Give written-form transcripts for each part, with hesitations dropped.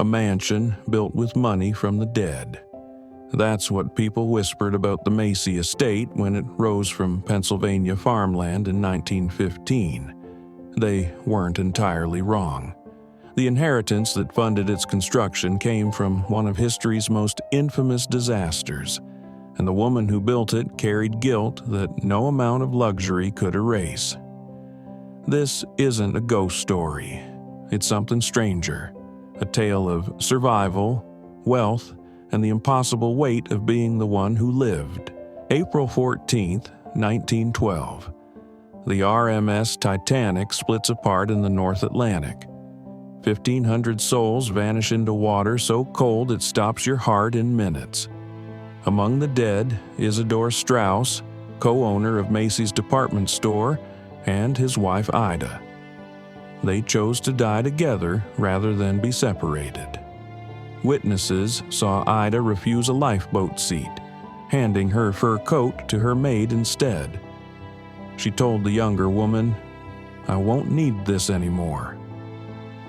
mansion built with money from the dead. That's what people whispered about the Macy estate when it rose from Pennsylvania farmland in 1915. They weren't entirely wrong. The inheritance that funded its construction came from one of history's most infamous disasters, and the woman who built it carried guilt that no amount of luxury could erase. This isn't a ghost story. It's something stranger, a tale of survival, wealth, and the impossible weight of being the one who lived. April 14, 1912. The RMS Titanic splits apart in the North Atlantic. 1,500 souls vanish into water so cold it stops your heart in minutes. Among the dead, Isidore Straus, co-owner of Macy's department store, and his wife Ida. They chose to die together rather than be separated. Witnesses saw Ida refuse a lifeboat seat, handing her fur coat to her maid instead. She told the younger woman, "I won't need this anymore."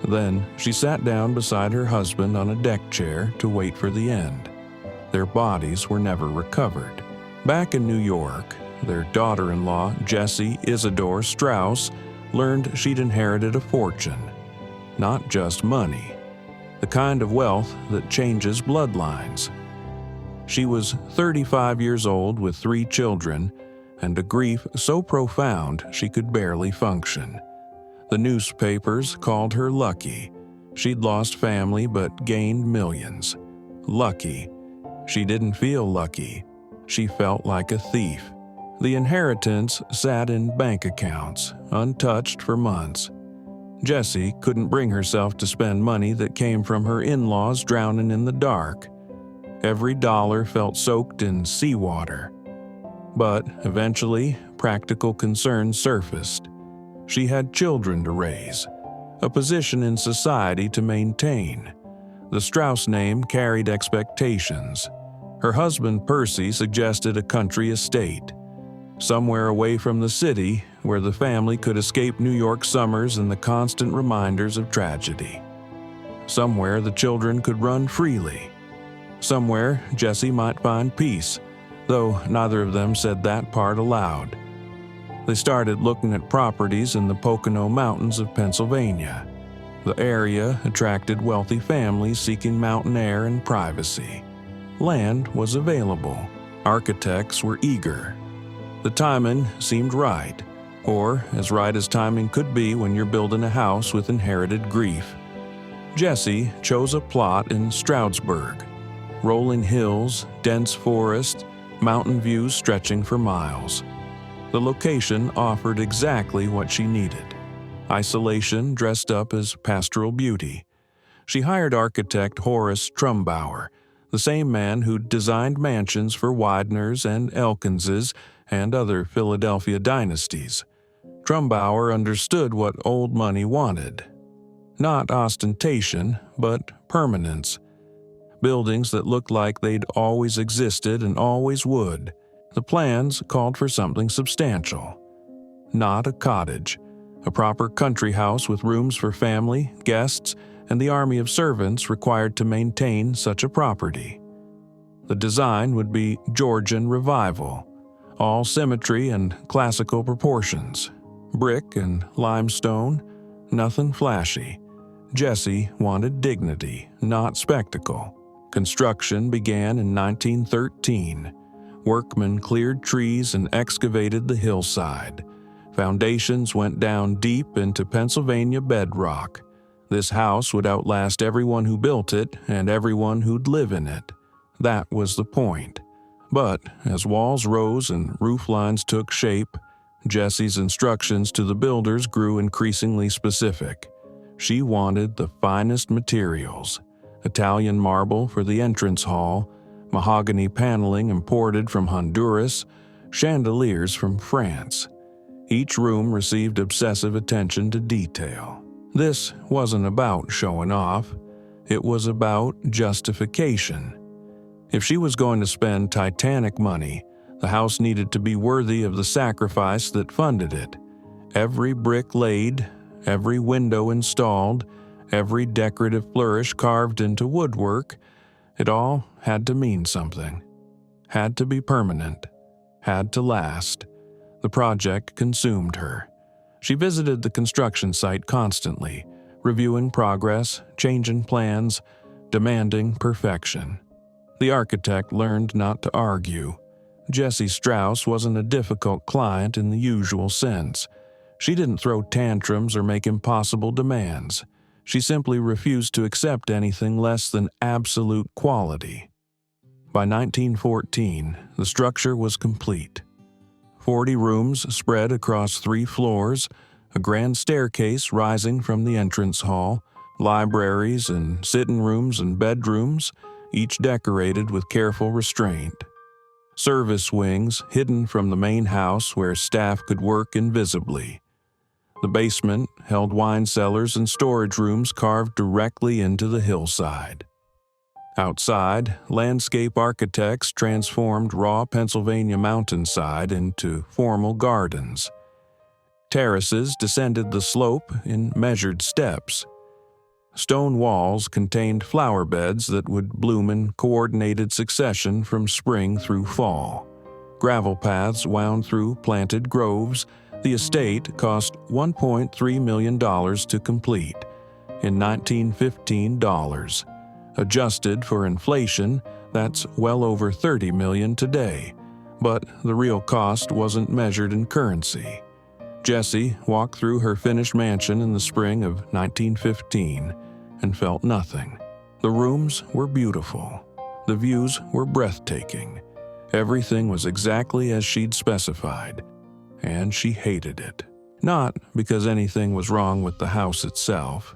Then she sat down beside her husband on a deck chair to wait for the end. Their bodies were never recovered. Back in New York, their daughter-in-law, Jessie Isidore Straus, learned she'd inherited a fortune. Not just money. The kind of wealth that changes bloodlines. She was 35 years old with 3 children, and a grief so profound she could barely function. The newspapers called her lucky. She'd lost family but gained millions. Lucky. She didn't feel lucky. She felt like a thief. The inheritance sat in bank accounts, untouched for months. Jessie couldn't bring herself to spend money that came from her in-laws drowning in the dark. Every dollar felt soaked in seawater. But eventually, practical concerns surfaced. She had children to raise, a position in society to maintain. The Straus name carried expectations. Her husband Percy suggested a country estate, somewhere away from the city where the family could escape New York summers and the constant reminders of tragedy. Somewhere the children could run freely. Somewhere Jessie might find peace, though neither of them said that part aloud. They started looking at properties in the Pocono Mountains of Pennsylvania. The area attracted wealthy families seeking mountain air and privacy. Land was available. Architects were eager. The timing seemed right, or as right as timing could be when you're building a house with inherited grief. Jessie chose a plot in Stroudsburg. Rolling hills, dense forest, mountain views stretching for miles. The location offered exactly what she needed. Isolation dressed up as pastoral beauty. She hired architect Horace Trumbauer, the same man who'd designed mansions for Widener's and Elkinses and other Philadelphia dynasties. Trumbauer understood what old money wanted. Not ostentation, but permanence. Buildings that looked like they'd always existed and always would. The plans called for something substantial. Not a cottage. A proper country house with rooms for family, guests, and the army of servants required to maintain such a property. The design would be Georgian revival. All symmetry and classical proportions. Brick and limestone, nothing flashy. Jessie wanted dignity, not spectacle. Construction began in 1913. Workmen cleared trees and excavated the hillside. Foundations went down deep into Pennsylvania bedrock. This house would outlast everyone who built it and everyone who'd live in it. That was the point. But as walls rose and roof lines took shape, Jessie's instructions to the builders grew increasingly specific. She wanted the finest materials. Italian marble for the entrance hall, mahogany paneling imported from Honduras, chandeliers from France. Each room received obsessive attention to detail. This wasn't about showing off. It was about justification. If she was going to spend Titanic money, the house needed to be worthy of the sacrifice that funded it. Every brick laid, every window installed, every decorative flourish carved into woodwork, it all had to mean something. Had to be permanent. Had to last. The project consumed her. She visited the construction site constantly, reviewing progress, changing plans, demanding perfection. The architect learned not to argue. Jessie Strauss wasn't a difficult client in the usual sense. She didn't throw tantrums or make impossible demands. She simply refused to accept anything less than absolute quality. By 1914, the structure was complete. 40 rooms spread across 3 floors, a grand staircase rising from the entrance hall, libraries and sitting rooms and bedrooms, each decorated with careful restraint. Service wings hidden from the main house where staff could work invisibly. The basement held wine cellars and storage rooms carved directly into the hillside. Outside, landscape architects transformed raw Pennsylvania mountainside into formal gardens. Terraces descended the slope in measured steps. Stone walls contained flower beds that would bloom in coordinated succession from spring through fall. Gravel paths wound through planted groves. The estate cost $1.3 million to complete, in 1915 dollars. Adjusted for inflation, that's well over $30 million today, but the real cost wasn't measured in currency. Jessie walked through her finished mansion in the spring of 1915 and felt nothing. The rooms were beautiful. The views were breathtaking. Everything was exactly as she'd specified, and she hated it. Not because anything was wrong with the house itself.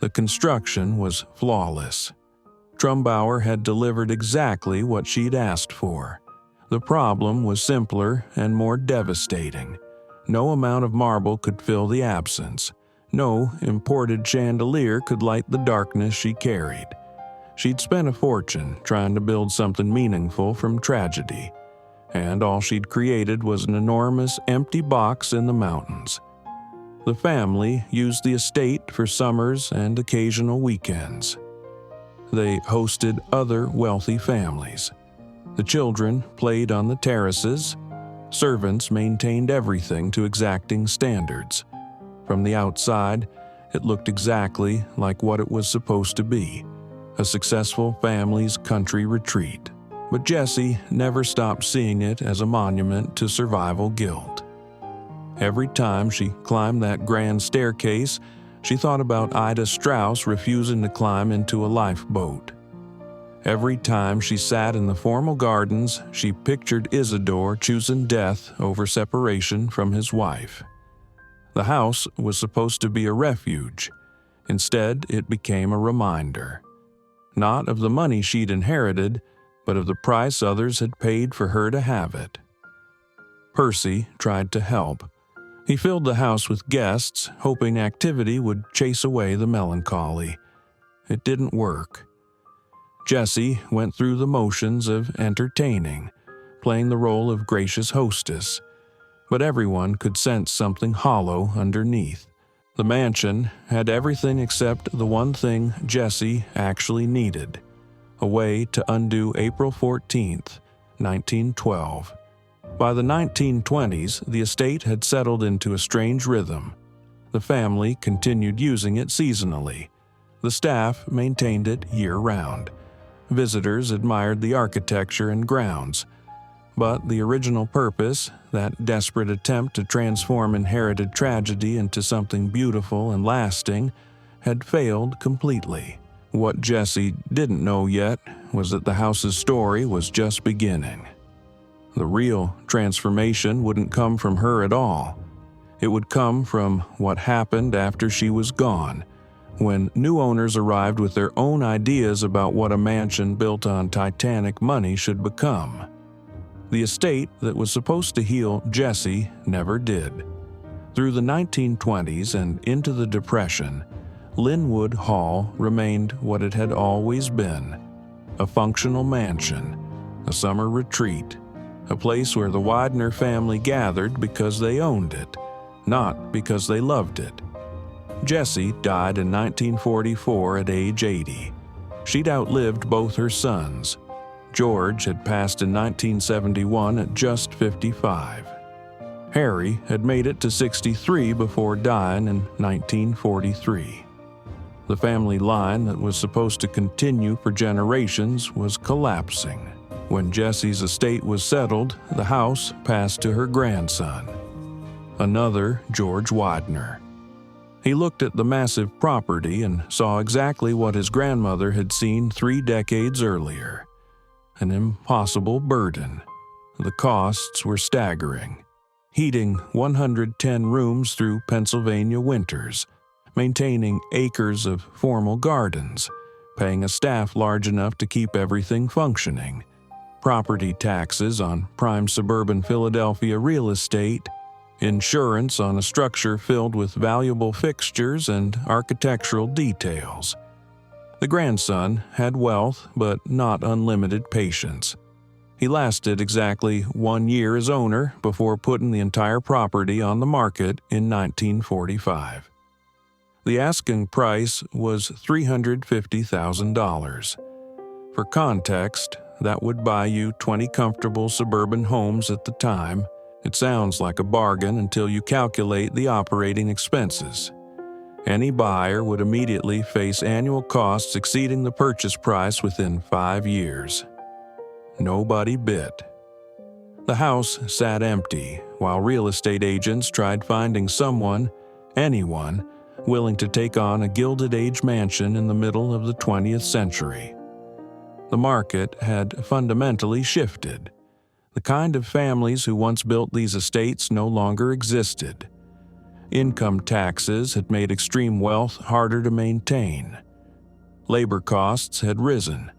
The construction was flawless. Trumbauer had delivered exactly what she'd asked for. The problem was simpler and more devastating. No amount of marble could fill the absence. No imported chandelier could light the darkness she carried. She'd spent a fortune trying to build something meaningful from tragedy, and all she'd created was an enormous empty box in the mountains. The family used the estate for summers and occasional weekends. They hosted other wealthy families. The children played on the terraces. Servants maintained everything to exacting standards. From the outside, it looked exactly like what it was supposed to be, a successful family's country retreat. But Jessie never stopped seeing it as a monument to survival guilt. Every time she climbed that grand staircase, she thought about Ida Strauss refusing to climb into a lifeboat. Every time she sat in the formal gardens, she pictured Isidore choosing death over separation from his wife. The house was supposed to be a refuge. Instead, it became a reminder. Not of the money she'd inherited, but of the price others had paid for her to have it. Percy tried to help. He filled the house with guests, hoping activity would chase away the melancholy. It didn't work. Jessie went through the motions of entertaining, playing the role of gracious hostess, but everyone could sense something hollow underneath. The mansion had everything except the one thing Jessie actually needed: a way to undo April 14th, 1912. By the 1920s, the estate had settled into a strange rhythm. The family continued using it seasonally. The staff maintained it year-round. Visitors admired the architecture and grounds. But the original purpose, that desperate attempt to transform inherited tragedy into something beautiful and lasting, had failed completely. What Jessie didn't know yet was that the house's story was just beginning. The real transformation wouldn't come from her at all. It would come from what happened after she was gone, when new owners arrived with their own ideas about what a mansion built on Titanic money should become. The estate that was supposed to heal Jessie never did. Through the 1920s and into the Depression, Lynnewood Hall remained what it had always been: a functional mansion, a summer retreat, a place where the Widener family gathered because they owned it, not because they loved it. Jessie died in 1944 at age 80. She'd outlived both her sons. George had passed in 1971 at just 55. Harry had made it to 63 before dying in 1943. The family line that was supposed to continue for generations was collapsing. When Jessie's estate was settled, the house passed to her grandson, another George Widener. He looked at the massive property and saw exactly what his grandmother had seen 3 decades earlier: an impossible burden. The costs were staggering. Heating 110 rooms through Pennsylvania winters, maintaining acres of formal gardens, paying a staff large enough to keep everything functioning, property taxes on prime suburban Philadelphia real estate, insurance on a structure filled with valuable fixtures and architectural details. The grandson had wealth, but not unlimited patience. He lasted exactly 1 year as owner before putting the entire property on the market in 1945. The asking price was $350,000. For context, that would buy you 20 comfortable suburban homes at the time. It sounds like a bargain until you calculate the operating expenses. Any buyer would immediately face annual costs exceeding the purchase price within 5 years. Nobody bid. The house sat empty while real estate agents tried finding someone, anyone, willing to take on a Gilded Age mansion in the middle of the 20th century. The market had fundamentally shifted. The kind of families who once built these estates no longer existed. Income taxes had made extreme wealth harder to maintain. Labor costs had risen.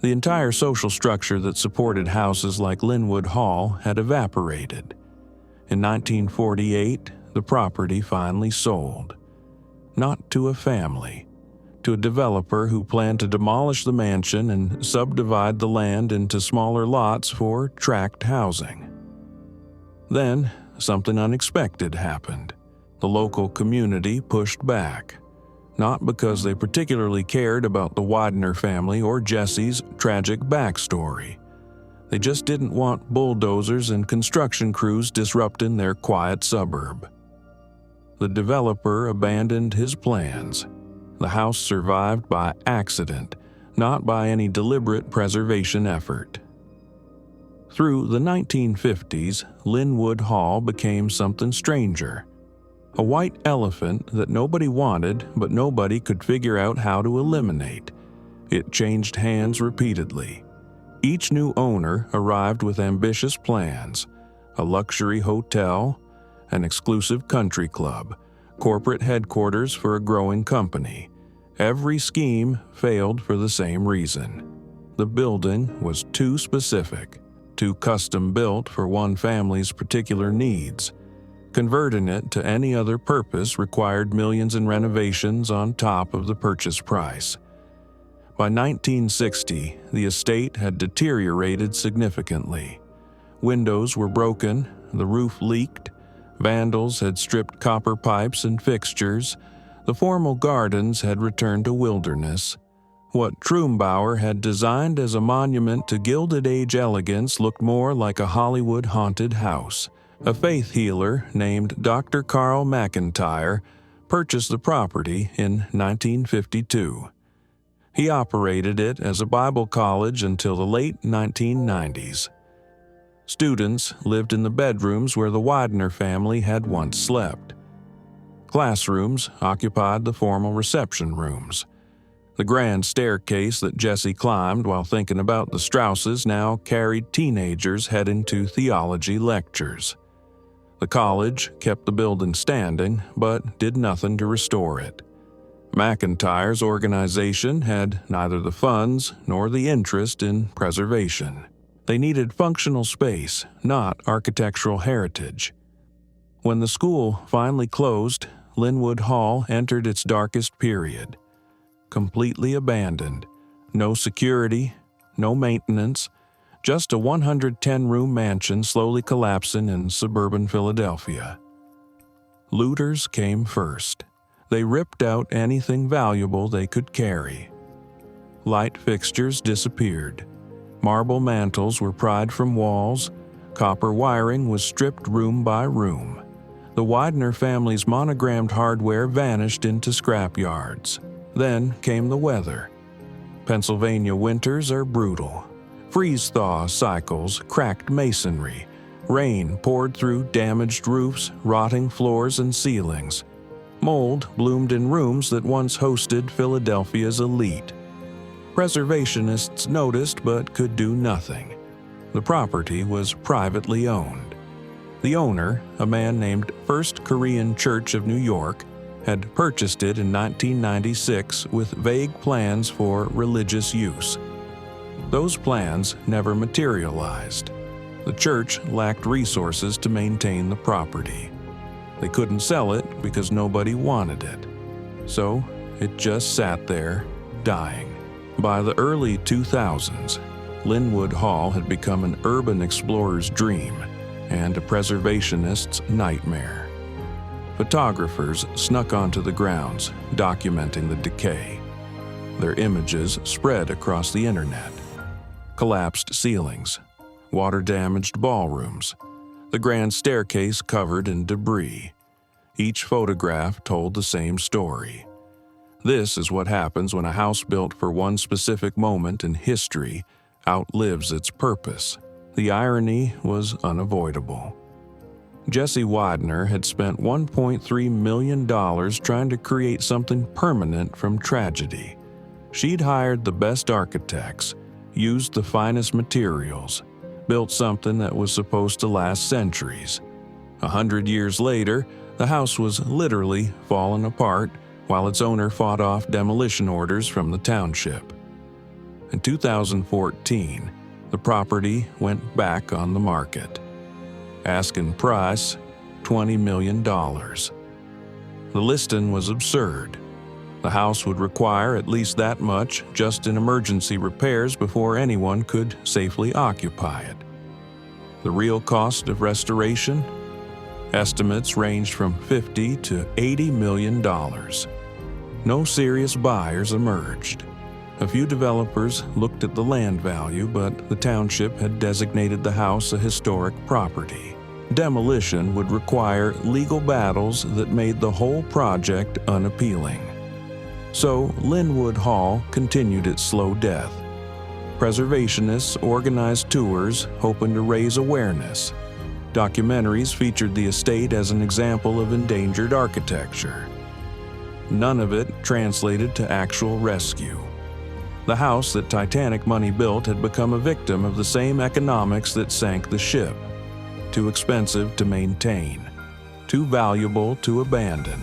The entire social structure that supported houses like Lynnewood Hall had evaporated. In 1948, the property finally sold. Not to a family, to a developer who planned to demolish the mansion and subdivide the land into smaller lots for tract housing. Then, something unexpected happened. The local community pushed back, not because they particularly cared about the Widener family or Jessie's tragic backstory. They just didn't want bulldozers and construction crews disrupting their quiet suburb. The developer abandoned his plans. The house survived by accident, not by any deliberate preservation effort. Through the 1950s, Lynnewood Hall became something stranger. A white elephant that nobody wanted, but nobody could figure out how to eliminate. It changed hands repeatedly. Each new owner arrived with ambitious plans: a luxury hotel, an exclusive country club, corporate headquarters for a growing company. Every scheme failed for the same reason. The building was too specific, too custom-built for one family's particular needs. Converting it to any other purpose required millions in renovations on top of the purchase price. By 1960, the estate had deteriorated significantly. Windows were broken, the roof leaked, vandals had stripped copper pipes and fixtures, the formal gardens had returned to wilderness. What Trumbauer had designed as a monument to Gilded Age elegance looked more like a Hollywood haunted house. A faith healer named Dr. Carl McIntyre purchased the property in 1952. He operated it as a Bible college until the late 1990s. Students lived in the bedrooms where the Widener family had once slept. Classrooms occupied the formal reception rooms. The grand staircase that Jessie climbed while thinking about the Strausses now carried teenagers heading to theology lectures. The college kept the building standing, but did nothing to restore it. McIntyre's organization had neither the funds nor the interest in preservation. They needed functional space, not architectural heritage. When the school finally closed, Lynnewood Hall entered its darkest period. Completely abandoned. No security, no maintenance, just a 110-room mansion slowly collapsing in suburban Philadelphia. Looters came first. They ripped out anything valuable they could carry. Light fixtures disappeared. Marble mantels were pried from walls. Copper wiring was stripped room by room. The Widener family's monogrammed hardware vanished into scrap yards. Then came the weather. Pennsylvania winters are brutal. Freeze-thaw cycles cracked masonry. Rain poured through damaged roofs, rotting floors and ceilings. Mold bloomed in rooms that once hosted Philadelphia's elite. Preservationists noticed but could do nothing. The property was privately owned. The owner, a man named First Korean Church of New York, had purchased it in 1996 with vague plans for religious use. Those plans never materialized. The church lacked resources to maintain the property. They couldn't sell it because nobody wanted it. So it just sat there, dying. By the early 2000s, Lynnewood Hall had become an urban explorer's dream and a preservationist's nightmare. Photographers snuck onto the grounds, documenting the decay. Their images spread across the internet. Collapsed ceilings, water-damaged ballrooms, the grand staircase covered in debris. Each photograph told the same story. This is what happens when a house built for one specific moment in history outlives its purpose. The irony was unavoidable. Jessie Widener had spent $1.3 million trying to create something permanent from tragedy. She'd hired the best architects, used the finest materials, built something that was supposed to last centuries. 100 years later, the house was literally fallen apart while its owner fought off demolition orders from the township. In 2014, the property went back on the market. Asking price, $20 million. The listing was absurd. The house would require at least that much just in emergency repairs before anyone could safely occupy it. The real cost of restoration? Estimates ranged from $50 to $80 million. No serious buyers emerged. A few developers looked at the land value, but the township had designated the house a historic property. Demolition would require legal battles that made the whole project unappealing. So Lynnewood Hall continued its slow death. Preservationists organized tours hoping to raise awareness. Documentaries featured the estate as an example of endangered architecture. None of it translated to actual rescue. The house that Titanic money built had become a victim of the same economics that sank the ship. Too expensive to maintain, too valuable to abandon,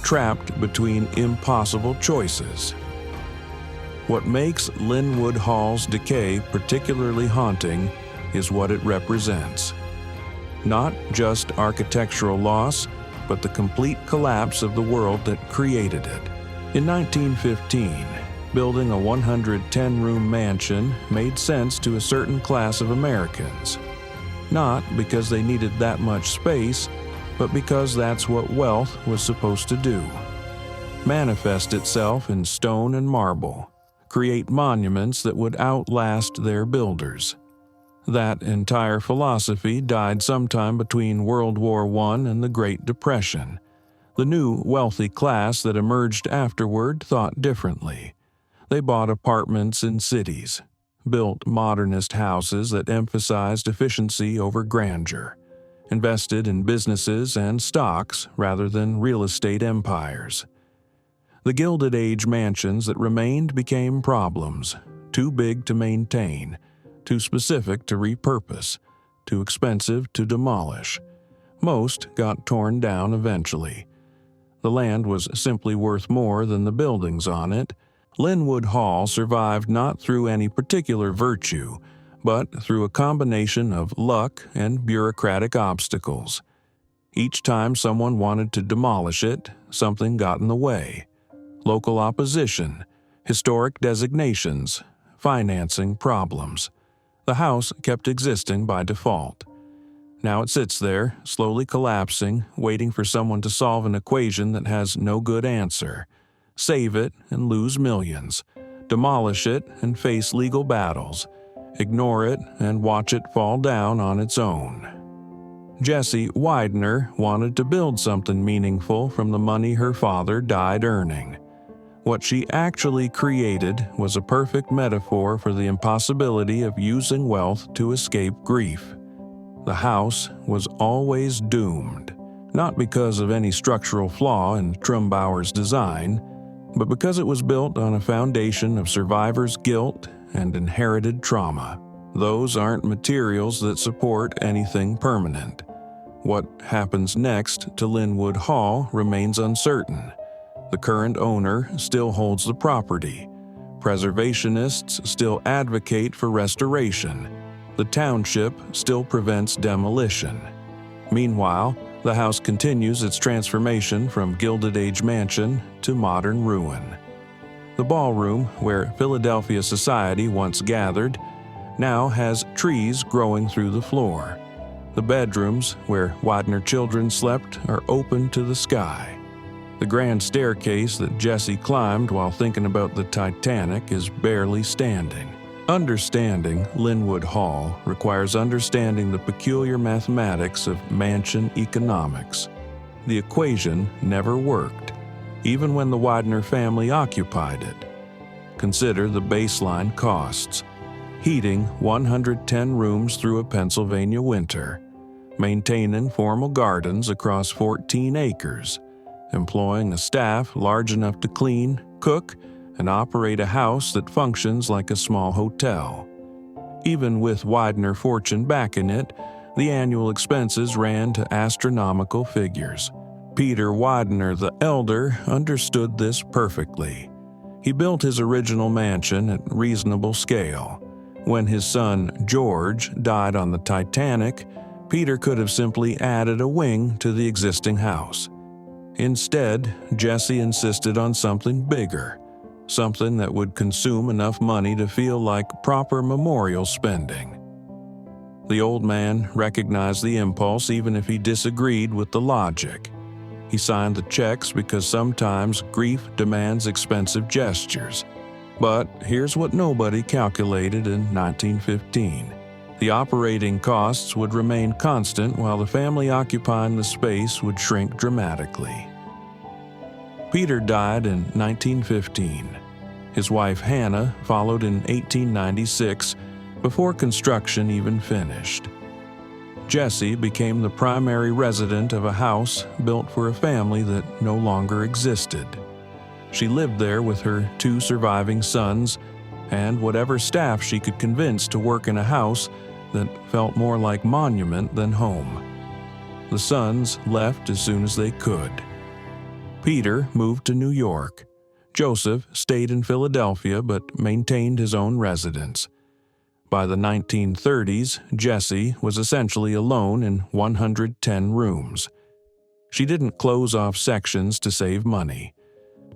trapped between impossible choices. What makes Lynnewood Hall's decay particularly haunting is what it represents. Not just architectural loss, but the complete collapse of the world that created it. In 1915, building a 110-room mansion made sense to a certain class of Americans. Not because they needed that much space, but because that's what wealth was supposed to do. Manifest itself in stone and marble, create monuments that would outlast their builders. That entire philosophy died sometime between World War I and the Great Depression. The new wealthy class that emerged afterward thought differently. They bought apartments in cities, built modernist houses that emphasized efficiency over grandeur, invested in businesses and stocks rather than real estate empires. The Gilded Age mansions that remained became problems, too big to maintain, too specific to repurpose, too expensive to demolish. Most got torn down eventually. The land was simply worth more than the buildings on it. Lynnewood Hall survived not through any particular virtue, but through a combination of luck and bureaucratic obstacles. Each time someone wanted to demolish it, something got in the way. Local opposition, historic designations, financing problems. The house kept existing by default. Now it sits there, slowly collapsing, waiting for someone to solve an equation that has no good answer. Save it and lose millions. Demolish it and face legal battles. Ignore it and watch it fall down on its own. Jessie Widener wanted to build something meaningful from the money her father died earning. What she actually created was a perfect metaphor for the impossibility of using wealth to escape grief. The house was always doomed, not because of any structural flaw in Trumbauer's design, but because it was built on a foundation of survivors' guilt and inherited trauma. Those aren't materials that support anything permanent. What happens next to Lynnewood Hall remains uncertain. The current owner still holds the property. Preservationists still advocate for restoration. The township still prevents demolition. Meanwhile, the house continues its transformation from Gilded Age mansion to modern ruin. The ballroom, where Philadelphia society once gathered, now has trees growing through the floor. The bedrooms, where Widener children slept, are open to the sky. The grand staircase that Jessie climbed while thinking about the Titanic is barely standing. Understanding Lynnewood Hall requires understanding the peculiar mathematics of mansion economics. The equation never worked, even when the Widener family occupied it. Consider the baseline costs. Heating 110 rooms through a Pennsylvania winter, maintaining formal gardens across 14 acres, employing a staff large enough to clean, cook, and operate a house that functions like a small hotel. Even with Widener fortune backing it, the annual expenses ran to astronomical figures. Peter Widener the Elder understood this perfectly. He built his original mansion at reasonable scale. When his son, George, died on the Titanic, Peter could have simply added a wing to the existing house. Instead, Jessie insisted on something bigger, something that would consume enough money to feel like proper memorial spending. The old man recognized the impulse even if he disagreed with the logic. He signed the checks because sometimes grief demands expensive gestures. But here's what nobody calculated in 1915. The operating costs would remain constant while the family occupying the space would shrink dramatically. Peter died in 1915. His wife Hannah followed in 1896, before construction even finished. Jessie became the primary resident of a house built for a family that no longer existed. She lived there with her 2 surviving sons and whatever staff she could convince to work in a house that felt more like monument than home. The sons left as soon as they could. Peter moved to New York. Joseph stayed in Philadelphia but maintained his own residence. By the 1930s, Jessie was essentially alone in 110 rooms. She didn't close off sections to save money,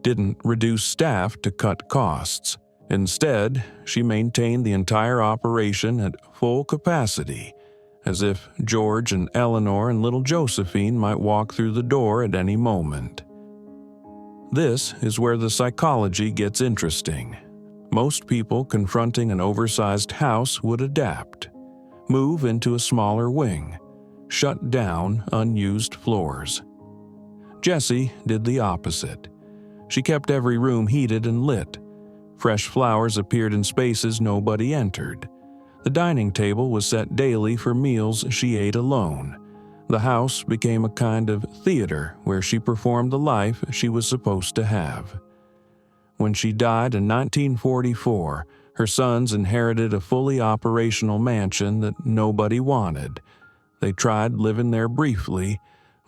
didn't reduce staff to cut costs. Instead, she maintained the entire operation at full capacity, as if George and Eleanor and little Josephine might walk through the door at any moment. This is where the psychology gets interesting. Most people confronting an oversized house would adapt, move into a smaller wing, shut down unused floors. Jessie did the opposite. She kept every room heated and lit. Fresh flowers appeared in spaces nobody entered. The dining table was set daily for meals she ate alone. The house became a kind of theater where she performed the life she was supposed to have. When she died in 1944, her sons inherited a fully operational mansion that nobody wanted. They tried living there briefly,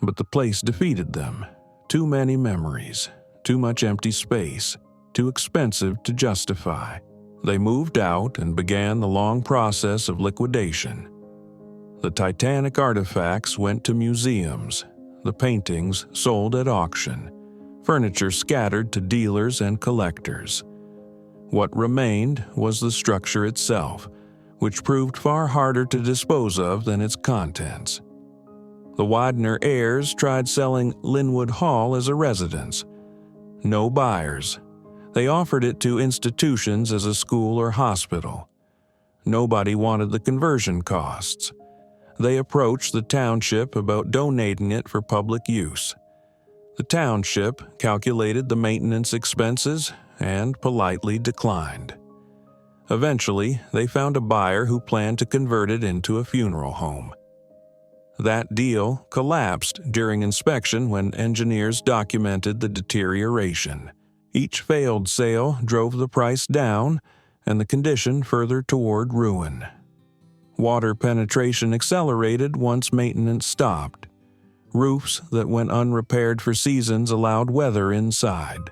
but the place defeated them. Too many memories, too much empty space, too expensive to justify. They moved out and began the long process of liquidation. The Titanic artifacts went to museums, the paintings sold at auction, furniture scattered to dealers and collectors. What remained was the structure itself, which proved far harder to dispose of than its contents. The Widener heirs tried selling Lynnewood Hall as a residence. No buyers. They offered it to institutions as a school or hospital. Nobody wanted the conversion costs. They approached the township about donating it for public use. The township calculated the maintenance expenses and politely declined. Eventually, they found a buyer who planned to convert it into a funeral home. That deal collapsed during inspection when engineers documented the deterioration. Each failed sale drove the price down and the condition further toward ruin. Water penetration accelerated once maintenance stopped. Roofs that went unrepaired for seasons allowed weather inside.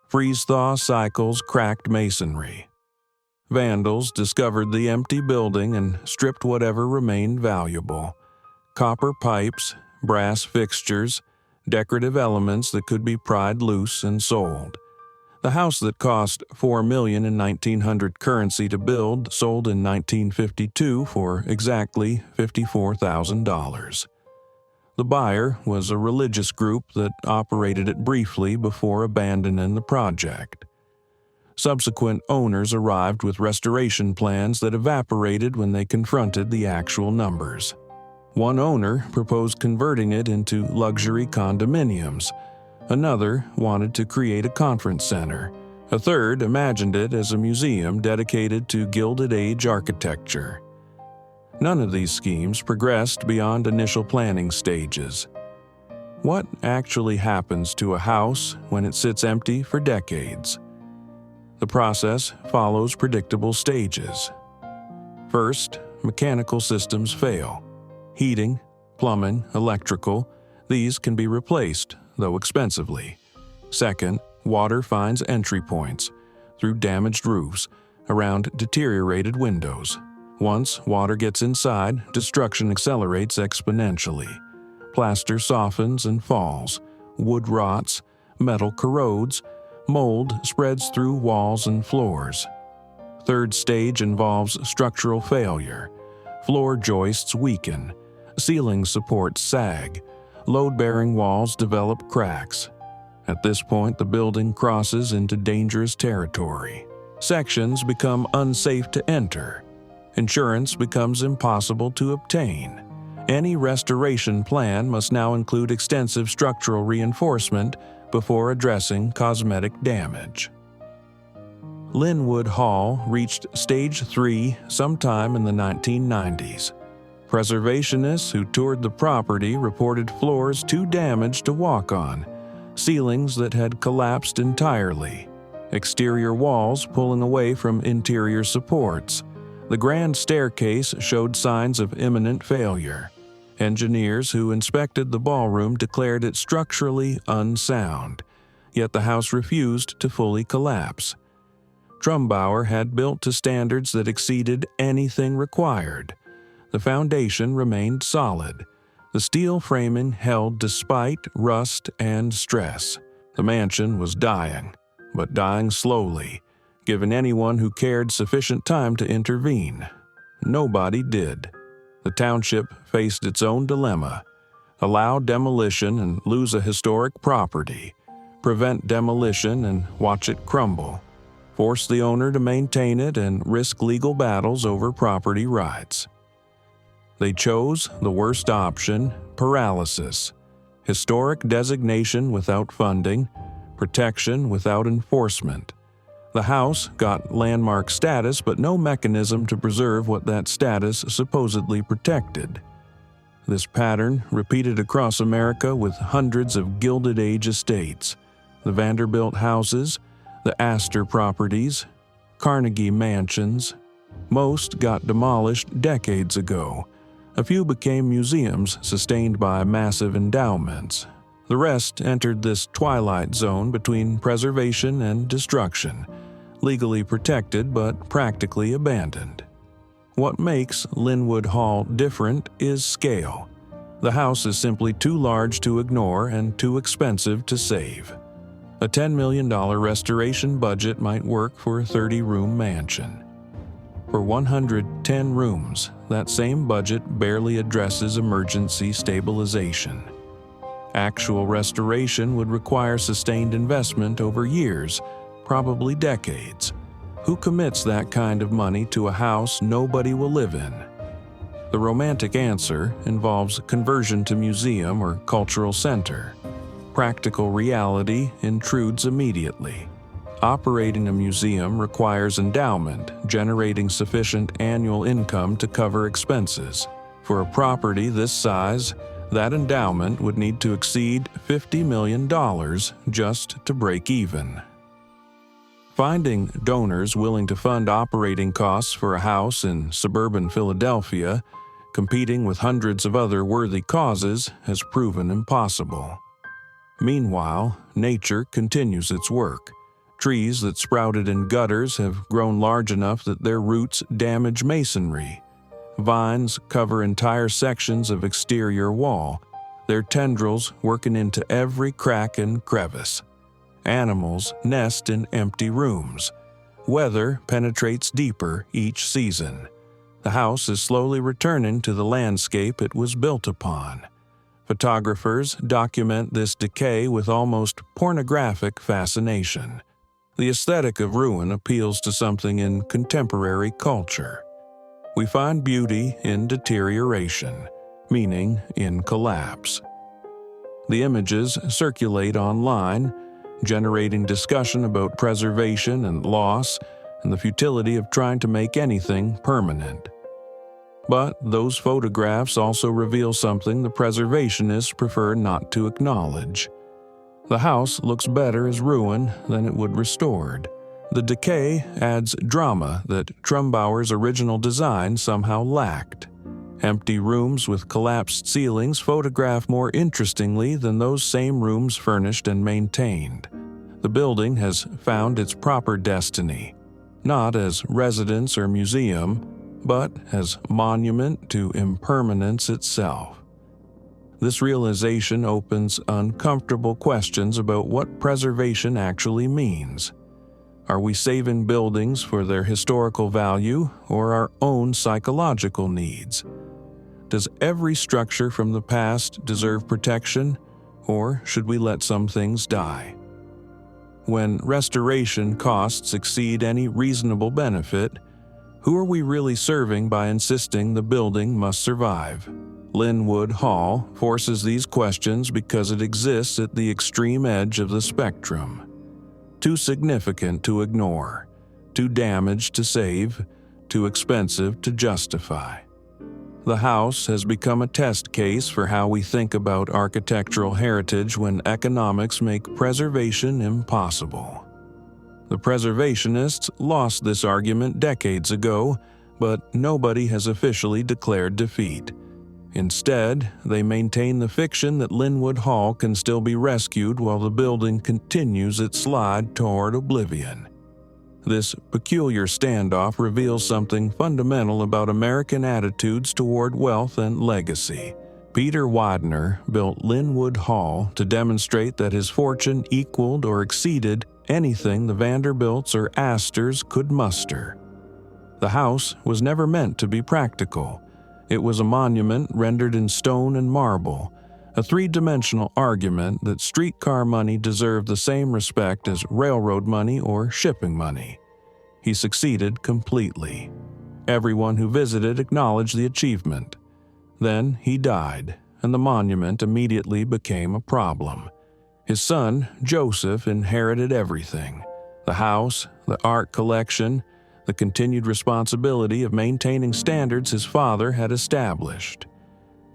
Freeze-thaw cycles cracked masonry. Vandals discovered the empty building and stripped whatever remained valuable. Copper pipes, brass fixtures, decorative elements that could be pried loose and sold. The house that cost $4 million in 1900 currency to build sold in 1952 for exactly $54,000. The buyer was a religious group that operated it briefly before abandoning the project. Subsequent owners arrived with restoration plans that evaporated when they confronted the actual numbers. One owner proposed converting it into luxury condominiums. Another wanted to create a conference center. A third imagined it as a museum dedicated to Gilded Age architecture. None of these schemes progressed beyond initial planning stages. What actually happens to a house when it sits empty for decades? The process follows predictable stages. First, mechanical systems fail. Heating, plumbing, electrical, these can be replaced, though expensively. Second, water finds entry points through damaged roofs, around deteriorated windows. Once water gets inside, destruction accelerates exponentially. Plaster softens and falls, wood rots, metal corrodes, mold spreads through walls and floors. Third stage involves structural failure. Floor joists weaken, ceiling supports sag, load-bearing walls develop cracks. At this point, the building crosses into dangerous territory. Sections become unsafe to enter. Insurance becomes impossible to obtain. Any restoration plan must now include extensive structural reinforcement before addressing cosmetic damage. Lynnewood Hall reached Stage 3 sometime in the 1990s. Preservationists who toured the property reported floors too damaged to walk on, ceilings that had collapsed entirely, exterior walls pulling away from interior supports. The grand staircase showed signs of imminent failure. Engineers who inspected the ballroom declared it structurally unsound, yet the house refused to fully collapse. Trumbauer had built to standards that exceeded anything required. The foundation remained solid. The steel framing held despite rust and stress. The mansion was dying, but dying slowly, given anyone who cared sufficient time to intervene. Nobody did. The township faced its own dilemma: allow demolition and lose a historic property, prevent demolition and watch it crumble, force the owner to maintain it and risk legal battles over property rights. They chose the worst option: paralysis, historic designation without funding, protection without enforcement. The house got landmark status, but no mechanism to preserve what that status supposedly protected. This pattern repeated across America with hundreds of Gilded Age estates: the Vanderbilt houses, the Astor properties, Carnegie mansions. Most got demolished decades ago. A few became museums sustained by massive endowments. The rest entered this twilight zone between preservation and destruction, legally protected but practically abandoned. What makes Lynnewood Hall different is scale. The house is simply too large to ignore and too expensive to save. A $10 million restoration budget might work for a 30-room mansion. For 110 rooms, that same budget barely addresses emergency stabilization. Actual restoration would require sustained investment over years, probably decades. Who commits that kind of money to a house nobody will live in? The romantic answer involves conversion to museum or cultural center. Practical reality intrudes immediately. Operating a museum requires endowment, generating sufficient annual income to cover expenses. For a property this size, that endowment would need to exceed $50 million just to break even. Finding donors willing to fund operating costs for a house in suburban Philadelphia, competing with hundreds of other worthy causes, has proven impossible. Meanwhile, nature continues its work. Trees that sprouted in gutters have grown large enough that their roots damage masonry. Vines cover entire sections of exterior wall, their tendrils working into every crack and crevice. Animals nest in empty rooms. Weather penetrates deeper each season. The house is slowly returning to the landscape it was built upon. Photographers document this decay with almost pornographic fascination. The aesthetic of ruin appeals to something in contemporary culture. We find beauty in deterioration, meaning in collapse. The images circulate online, generating discussion about preservation and loss and the futility of trying to make anything permanent. But those photographs also reveal something the preservationists prefer not to acknowledge. The house looks better as ruin than it would restored. The decay adds drama that Trumbauer's original design somehow lacked. Empty rooms with collapsed ceilings photograph more interestingly than those same rooms furnished and maintained. The building has found its proper destiny, not as residence or museum, but as monument to impermanence itself. This realization opens uncomfortable questions about what preservation actually means. Are we saving buildings for their historical value or our own psychological needs? Does every structure from the past deserve protection, or should we let some things die? When restoration costs exceed any reasonable benefit, who are we really serving by insisting the building must survive? Lynnewood Hall forces these questions because it exists at the extreme edge of the spectrum. Too significant to ignore, too damaged to save, too expensive to justify. The house has become a test case for how we think about architectural heritage when economics make preservation impossible. The preservationists lost this argument decades ago, but nobody has officially declared defeat. Instead, they maintain the fiction that Lynnewood Hall can still be rescued while the building continues its slide toward oblivion. This peculiar standoff reveals something fundamental about American attitudes toward wealth and legacy. Peter Widener built Lynnewood Hall to demonstrate that his fortune equaled or exceeded anything the Vanderbilts or Astors could muster. The house was never meant to be practical. It was a monument rendered in stone and marble, a three-dimensional argument that streetcar money deserved the same respect as railroad money or shipping money. He succeeded completely. Everyone who visited acknowledged the achievement. Then he died, and the monument immediately became a problem. His son, Joseph, inherited everything: the house, the art collection, the continued responsibility of maintaining standards his father had established.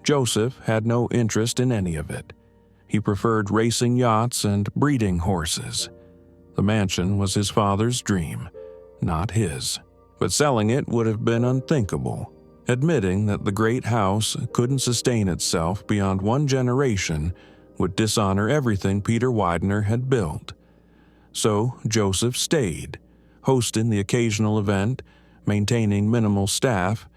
Joseph had no interest in any of it. He preferred racing yachts and breeding horses. The mansion was his father's dream, not his. But selling it would have been unthinkable. Admitting that the great house couldn't sustain itself beyond one generation would dishonor everything Peter Widener had built. So Joseph stayed, hosting the occasional event, maintaining minimal staff,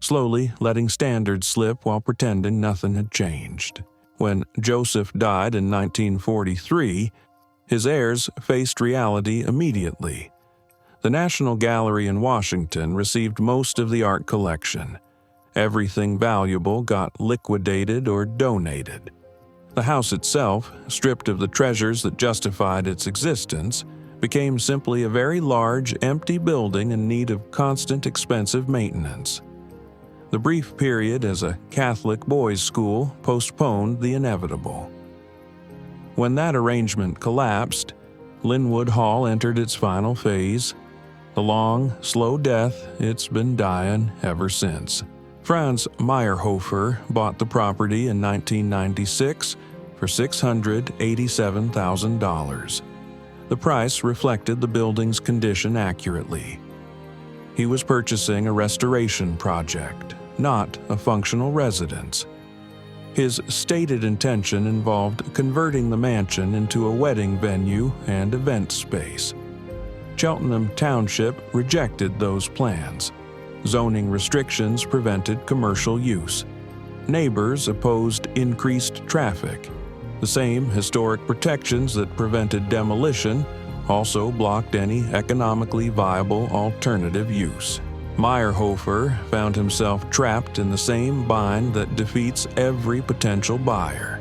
slowly letting standards slip while pretending nothing had changed. When Joseph died in 1943, his heirs faced reality immediately. The National Gallery in Washington received most of the art collection. Everything valuable got liquidated or donated. The house itself, stripped of the treasures that justified its existence, became simply a very large, empty building in need of constant expensive maintenance. The brief period as a Catholic boys' school postponed the inevitable. When that arrangement collapsed, Lynnewood Hall entered its final phase. The long, slow death it's been dying ever since. Franz Meyerhofer bought the property in 1996 for $687,000. The price reflected the building's condition accurately. He was purchasing a restoration project, not a functional residence. His stated intention involved converting the mansion into a wedding venue and event space. Cheltenham Township rejected those plans. Zoning restrictions prevented commercial use. Neighbors opposed increased traffic. The same historic protections that prevented demolition also blocked any economically viable alternative use. Meyerhofer found himself trapped in the same bind that defeats every potential buyer.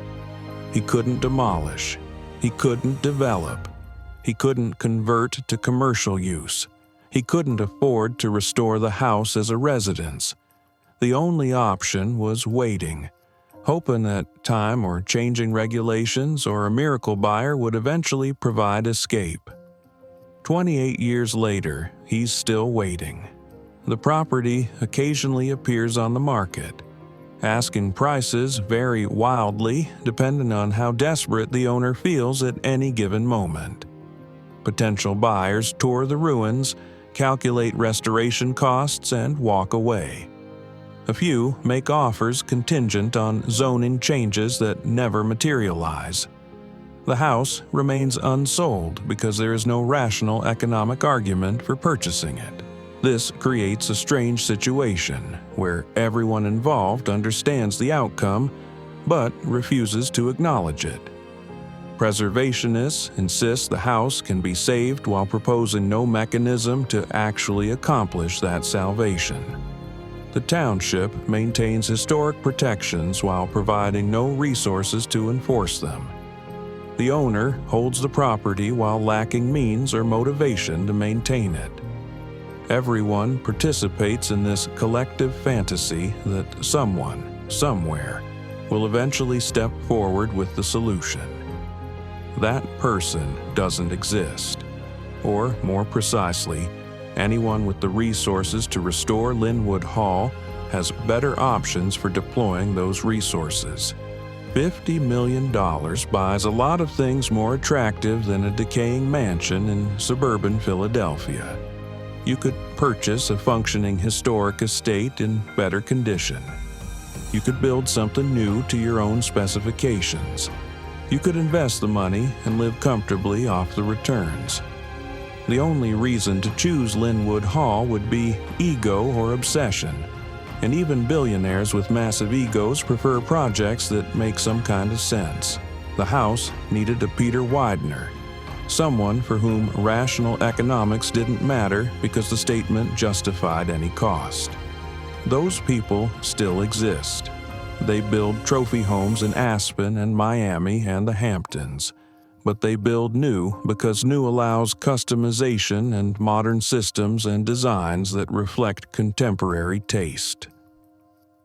He couldn't demolish. He couldn't develop. He couldn't convert to commercial use. He couldn't afford to restore the house as a residence. The only option was waiting, hoping that time or changing regulations or a miracle buyer would eventually provide escape. 28 years later, he's still waiting. The property occasionally appears on the market. Asking prices vary wildly depending on how desperate the owner feels at any given moment. Potential buyers tour the ruins, calculate restoration costs, and walk away. A few make offers contingent on zoning changes that never materialize. The house remains unsold because there is no rational economic argument for purchasing it. This creates a strange situation where everyone involved understands the outcome but refuses to acknowledge it. Preservationists insist the house can be saved while proposing no mechanism to actually accomplish that salvation. The township maintains historic protections while providing no resources to enforce them. The owner holds the property while lacking means or motivation to maintain it. Everyone participates in this collective fantasy that someone, somewhere, will eventually step forward with the solution. That person doesn't exist. Or, more precisely, anyone with the resources to restore Lynnewood Hall has better options for deploying those resources. $50 million buys a lot of things more attractive than a decaying mansion in suburban Philadelphia. You could purchase a functioning historic estate in better condition. You could build something new to your own specifications. You could invest the money and live comfortably off the returns. The only reason to choose Lynnewood Hall would be ego or obsession, and even billionaires with massive egos prefer projects that make some kind of sense. The house needed a Peter Widener, someone for whom rational economics didn't matter because the statement justified any cost. Those people still exist. They build trophy homes in Aspen and Miami and the Hamptons. But they build new because new allows customization and modern systems and designs that reflect contemporary taste.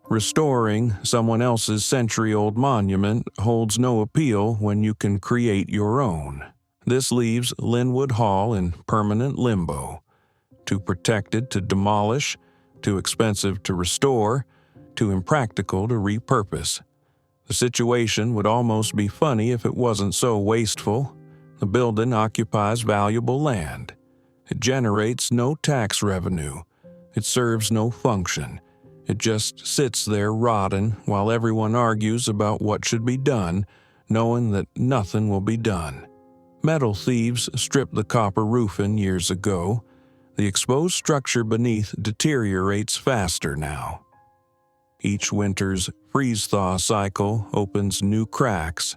Restoring someone else's century-old monument holds no appeal when you can create your own. This leaves Lynnewood Hall in permanent limbo. Too protected to demolish, too expensive to restore, too impractical to repurpose. The situation would almost be funny if it wasn't so wasteful. The building occupies valuable land. It generates no tax revenue. It serves no function. It just sits there rotting while everyone argues about what should be done, knowing that nothing will be done. Metal thieves stripped the copper roofing years ago. The exposed structure beneath deteriorates faster now. Each winter's freeze-thaw cycle opens new cracks.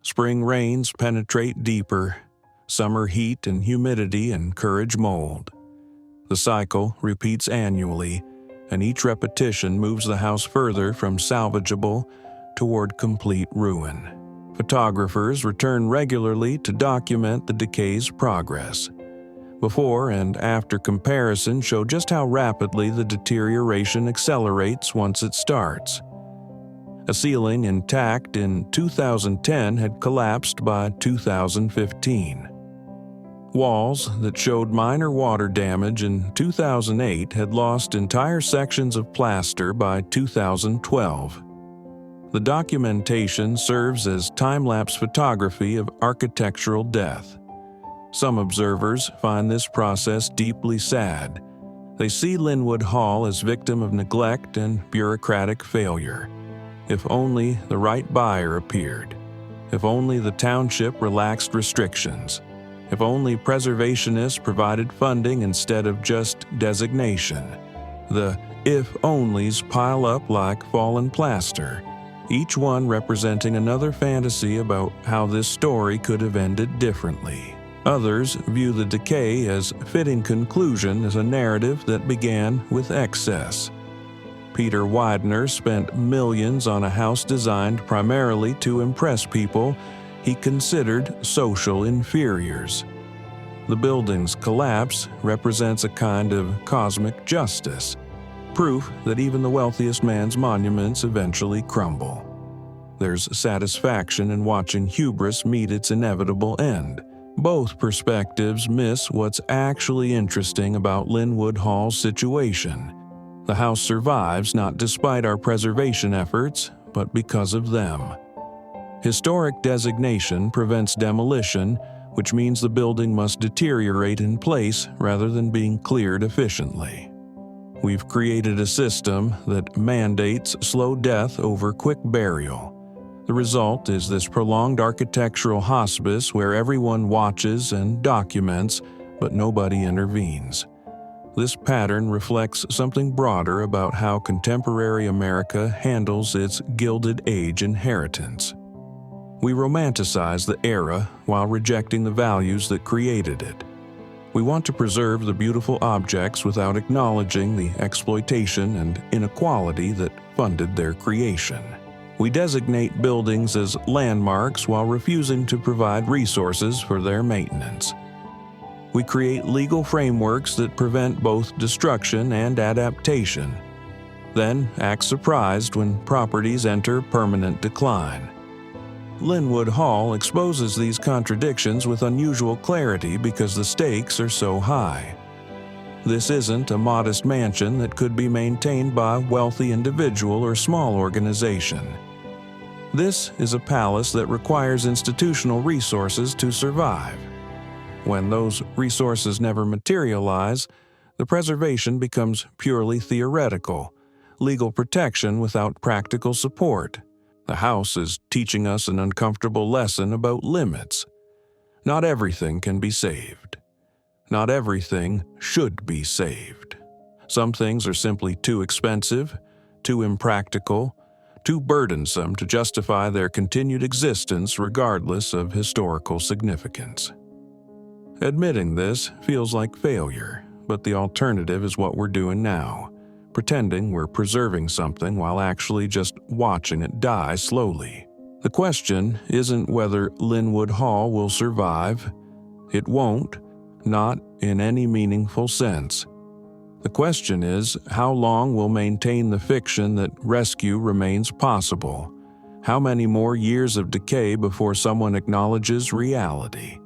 Spring rains penetrate deeper. summer heat and humidity encourage mold. The cycle repeats annually, and each repetition moves the house further from salvageable toward complete ruin. Photographers return regularly to document the decay's progress. Before and after comparison show just how rapidly the deterioration accelerates once it starts. A ceiling intact in 2010 had collapsed by 2015. Walls that showed minor water damage in 2008 had lost entire sections of plaster by 2012. The documentation serves as time-lapse photography of architectural death. Some observers find this process deeply sad. They see Lynnewood Hall as victim of neglect and bureaucratic failure. If only the right buyer appeared. If only the township relaxed restrictions. If only preservationists provided funding instead of just designation. The if-onlys pile up like fallen plaster, each one representing another fantasy about how this story could have ended differently. Others view the decay as fitting conclusion as a narrative that began with excess. Peter Widener spent millions on a house designed primarily to impress people he considered social inferiors. The building's collapse represents a kind of cosmic justice, proof that even the wealthiest man's monuments eventually crumble. There's satisfaction in watching hubris meet its inevitable end. Both perspectives miss what's actually interesting about Lynnewood Hall's situation. The house survives not despite our preservation efforts, but because of them. Historic designation prevents demolition, which means the building must deteriorate in place rather than being cleared efficiently. We've created a system that mandates slow death over quick burial. The result is this prolonged architectural hospice where everyone watches and documents, but nobody intervenes. This pattern reflects something broader about how contemporary America handles its Gilded Age inheritance. We romanticize the era while rejecting the values that created it. We want to preserve the beautiful objects without acknowledging the exploitation and inequality that funded their creation. We designate buildings as landmarks while refusing to provide resources for their maintenance. We create legal frameworks that prevent both destruction and adaptation, then act surprised when properties enter permanent decline. Lynnewood Hall exposes these contradictions with unusual clarity because the stakes are so high. This isn't a modest mansion that could be maintained by a wealthy individual or small organization. This is a palace that requires institutional resources to survive. When those resources never materialize, the preservation becomes purely theoretical, legal protection without practical support. The house is teaching us an uncomfortable lesson about limits. Not everything can be saved. Not everything should be saved. Some things are simply too expensive, too impractical, too burdensome to justify their continued existence regardless of historical significance. Admitting this feels like failure, but the alternative is what we're doing now. Pretending we're preserving something while actually just watching it die slowly. The question isn't whether Lynnewood Hall will survive. It won't, not in any meaningful sense. The question is, how long we'll maintain the fiction that rescue remains possible? How many more years of decay before someone acknowledges reality?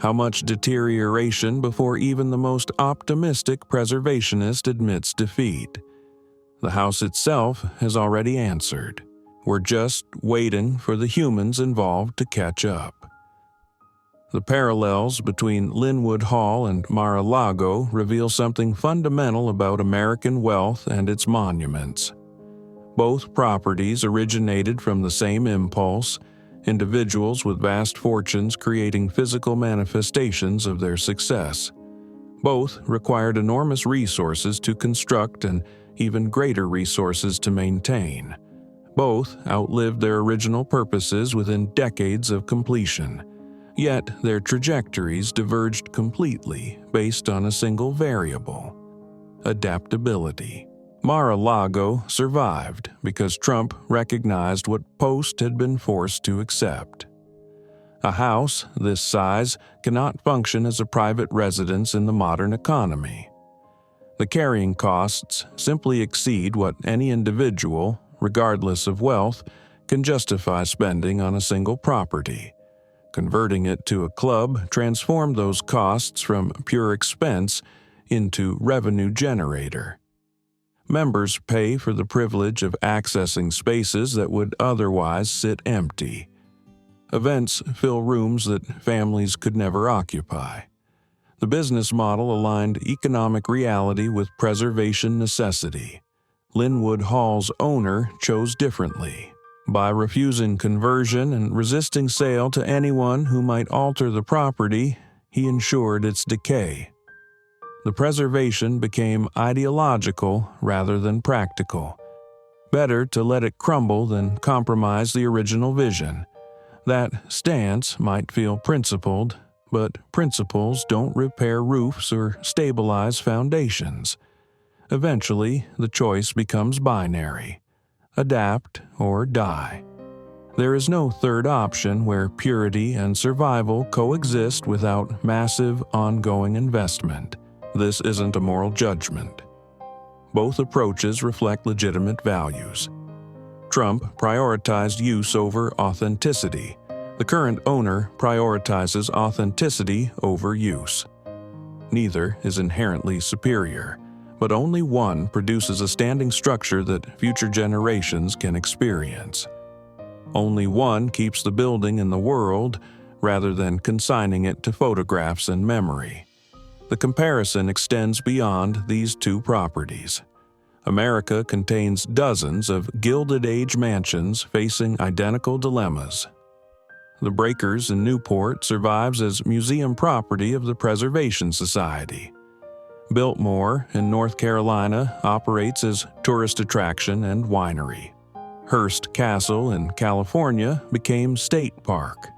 How much deterioration before even the most optimistic preservationist admits defeat? The house itself has already answered. We're just waiting for the humans involved to catch up. The parallels between Lynnewood Hall and Mar-a-Lago reveal something fundamental about American wealth and its monuments. Both properties originated from the same impulse, individuals with vast fortunes creating physical manifestations of their success. Both required enormous resources to construct and even greater resources to maintain. Both outlived their original purposes within decades of completion. Yet their trajectories diverged completely based on a single variable: adaptability. Mar-a-Lago survived because Trump recognized what Post had been forced to accept. A house this size cannot function as a private residence in the modern economy. The carrying costs simply exceed what any individual, regardless of wealth, can justify spending on a single property. Converting it to a club transformed those costs from pure expense into revenue generator. Members pay for the privilege of accessing spaces that would otherwise sit empty. Events fill rooms that families could never occupy. The business model aligned economic reality with preservation necessity. Lynnewood Hall's owner chose differently. By refusing conversion and resisting sale to anyone who might alter the property, he ensured its decay. The preservation became ideological rather than practical. Better to let it crumble than compromise the original vision. That stance might feel principled, but principles don't repair roofs or stabilize foundations. Eventually, the choice becomes binary: adapt or die. There is no third option where purity and survival coexist without massive, ongoing investment. This isn't a moral judgment. Both approaches reflect legitimate values. Trump prioritized use over authenticity. The current owner prioritizes authenticity over use. Neither is inherently superior, but only one produces a standing structure that future generations can experience. Only one keeps the building in the world rather than consigning it to photographs and memory. The comparison extends beyond these two properties. America contains dozens of Gilded Age mansions facing identical dilemmas. The Breakers in Newport survives as museum property of the Preservation Society. Biltmore in North Carolina operates as tourist attraction and winery. Hearst Castle in California became state park.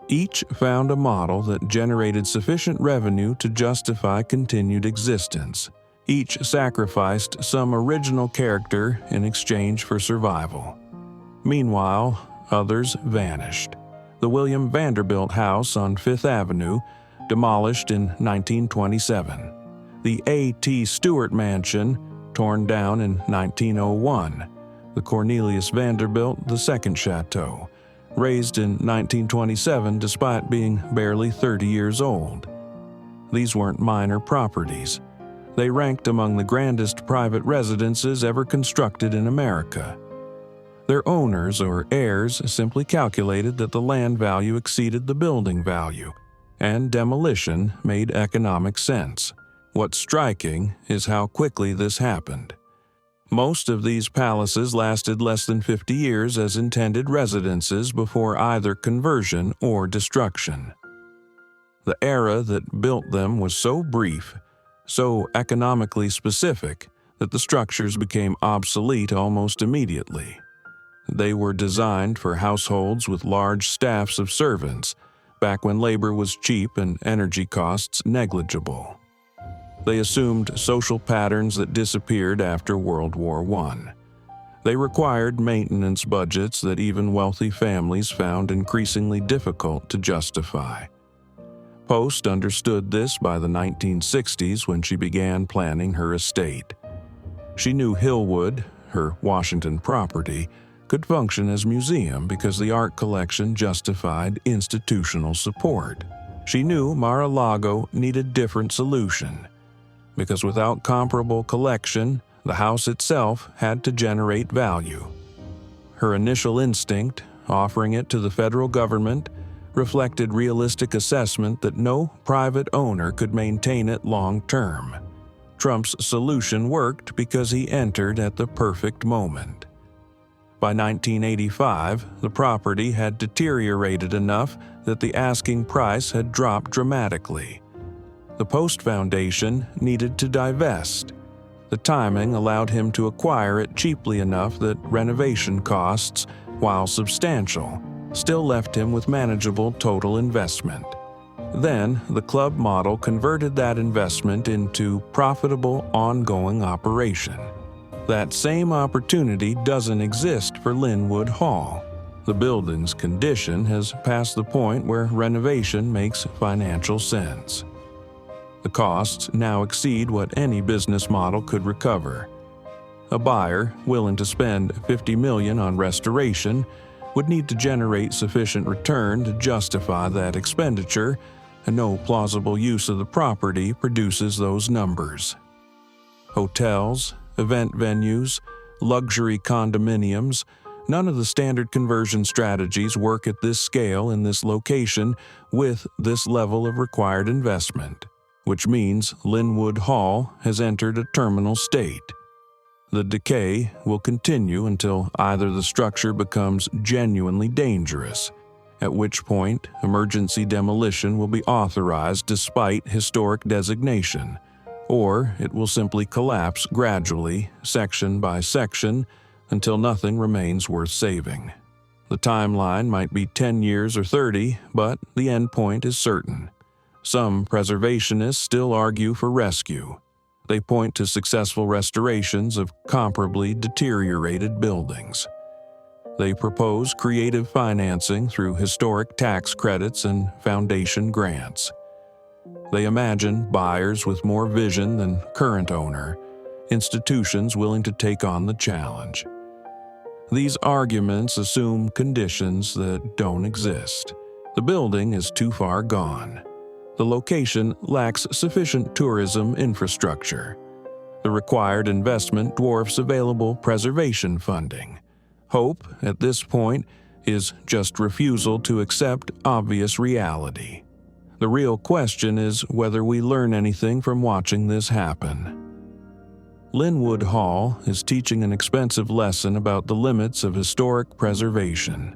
Each found a model that generated sufficient revenue to justify continued existence. Each sacrificed some original character in exchange for survival. Meanwhile, others vanished. The William Vanderbilt House on Fifth Avenue, demolished in 1927. The A.T. Stewart Mansion, torn down in 1901. The Cornelius Vanderbilt II Chateau, raised in 1927 despite being barely 30 years old. These weren't minor properties. They ranked among the grandest private residences ever constructed in America. Their owners or heirs simply calculated that the land value exceeded the building value, and demolition made economic sense. What's striking is how quickly this happened. Most of these palaces lasted less than 50 years as intended residences before either conversion or destruction. The era that built them was so brief, so economically specific, that the structures became obsolete almost immediately. They were designed for households with large staffs of servants, back when labor was cheap and energy costs negligible. They assumed social patterns that disappeared after World War I. They required maintenance budgets that even wealthy families found increasingly difficult to justify. Post understood this by the 1960s when she began planning her estate. She knew Hillwood, her Washington property, could function as museum because the art collection justified institutional support. She knew Mar-a-Lago needed different solution, because without comparable collection, the house itself had to generate value. Her initial instinct, offering it to the federal government, reflected realistic assessment that no private owner could maintain it long-term. Trump's solution worked because he entered at the perfect moment. By 1985, the property had deteriorated enough that the asking price had dropped dramatically. The Post Foundation needed to divest. The timing allowed him to acquire it cheaply enough that renovation costs, while substantial, still left him with manageable total investment. Then, the club model converted that investment into profitable, ongoing operation. That same opportunity doesn't exist for Lynnewood Hall. The building's condition has passed the point where renovation makes financial sense. The costs now exceed what any business model could recover. A buyer willing to spend $50 million on restoration would need to generate sufficient return to justify that expenditure, and no plausible use of the property produces those numbers. Hotels, event venues, luxury condominiums, none of the standard conversion strategies work at this scale in this location with this level of required investment, which means Lynnewood Hall has entered a terminal state. The decay will continue until either the structure becomes genuinely dangerous, at which point emergency demolition will be authorized despite historic designation, or it will simply collapse gradually, section by section, until nothing remains worth saving. The timeline might be 10 years or 30, but the end point is certain. Some preservationists still argue for rescue. They point to successful restorations of comparably deteriorated buildings. They propose creative financing through historic tax credits and foundation grants. They imagine buyers with more vision than current owner, institutions willing to take on the challenge. These arguments assume conditions that don't exist. The building is too far gone. The location lacks sufficient tourism infrastructure. The required investment dwarfs available preservation funding. Hope, at this point, is just refusal to accept obvious reality. The real question is whether we learn anything from watching this happen. Lynnewood Hall is teaching an expensive lesson about the limits of historic preservation.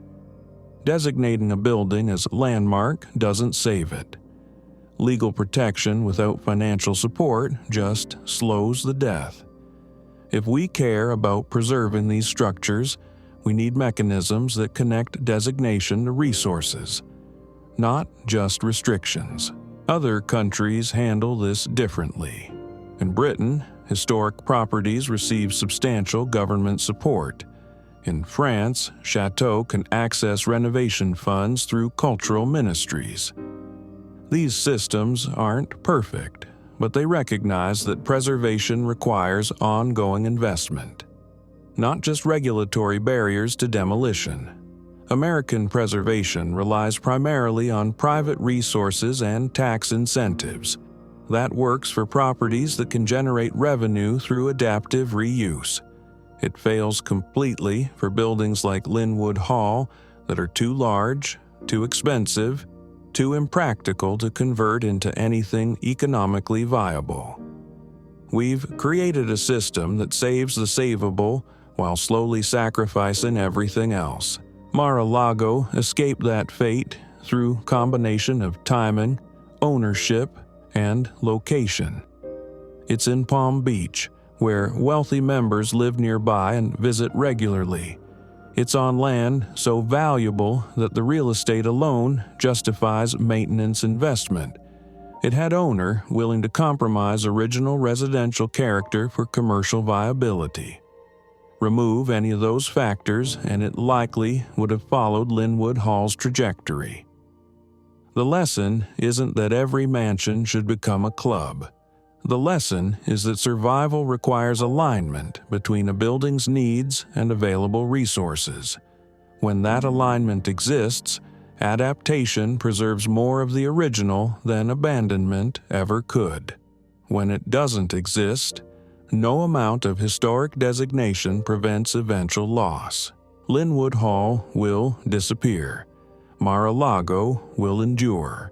Designating a building as landmark doesn't save it. Legal protection without financial support just slows the death. If we care about preserving these structures, we need mechanisms that connect designation to resources, not just restrictions. Other countries handle this differently. In Britain, historic properties receive substantial government support. In France, chateaux can access renovation funds through cultural ministries. These systems aren't perfect, but they recognize that preservation requires ongoing investment, not just regulatory barriers to demolition. American preservation relies primarily on private resources and tax incentives. That works for properties that can generate revenue through adaptive reuse. It fails completely for buildings like Lynnewood Hall that are too large, too expensive, too impractical to convert into anything economically viable. We've created a system that saves the savable while slowly sacrificing everything else. Mar-a-Lago escaped that fate through combination of timing, ownership, and location. It's in Palm Beach, where wealthy members live nearby and visit regularly. It's on land so valuable that the real estate alone justifies maintenance investment. It had owner willing to compromise original residential character for commercial viability. Remove any of those factors and it likely would have followed Lynnewood Hall's trajectory. The lesson isn't that every mansion should become a club. The lesson is that survival requires alignment between a building's needs and available resources. When that alignment exists, adaptation preserves more of the original than abandonment ever could. When it doesn't exist, no amount of historic designation prevents eventual loss. Lynnewood Hall will disappear. Mar-a-Lago will endure.